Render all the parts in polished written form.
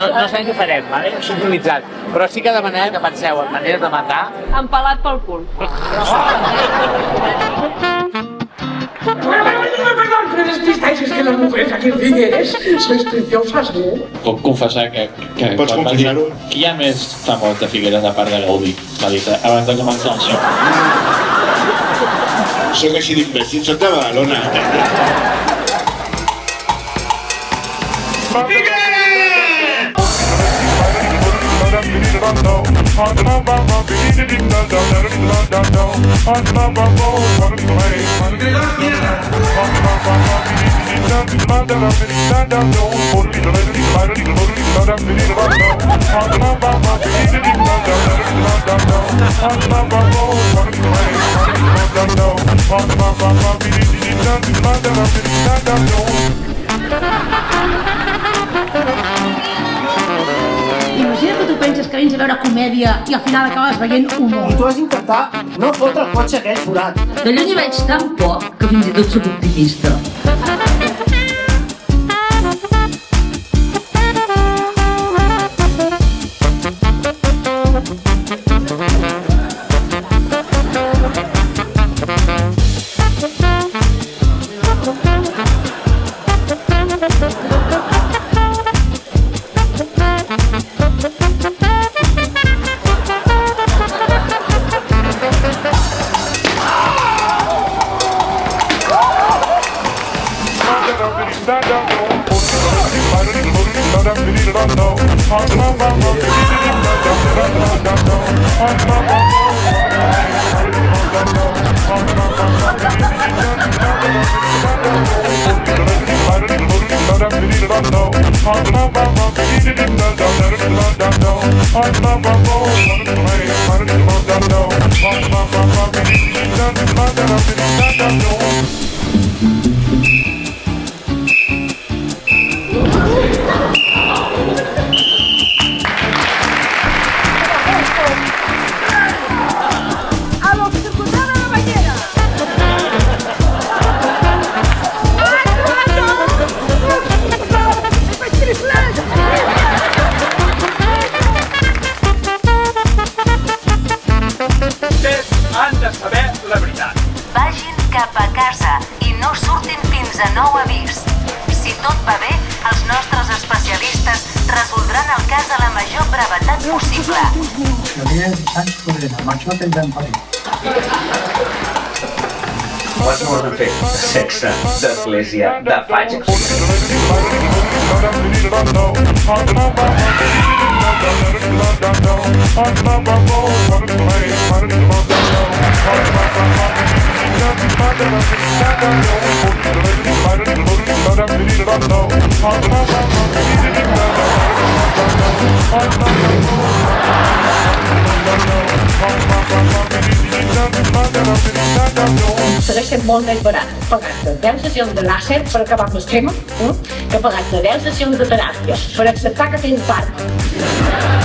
No sabem què farem, vale? És improvisat. Però sí que demanem que penseu en maneres de matar. Empalat pel cul. Perdón, pero despistáis, es que las mujeres aquí en Figueres sois preciosas, ¿eh? Puc confessar que Pots quan va dir confessar-ho? qui hi ha més famós de Figueres a part de Gaudí? Va dir abans de començar el show. Soc així d'imbècil, soc de Badalona. Imagina que tu penses que vens a veure comèdia i al final acabes veient humor. I tu has d'intentar no fotre el cotxe aquell forat. De lluny hi veig tan poc que fins i tot sóc optimista. Han de saber la veritat. Vagin cap a casa i no surtin fins a nou avís. Si tot va bé, els nostres especialistes resoldran el cas a la major brevetat possible. Quants morts han fet de sexe, d'església, de fatxa? Segueix sent molt més barat pagar-te 10 sessions de làser per acabar amb l'esquema que pagar-te 10 sessions de teràpia per acceptar que tens part.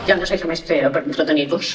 Ja no sé què més fer per entretenir-vos.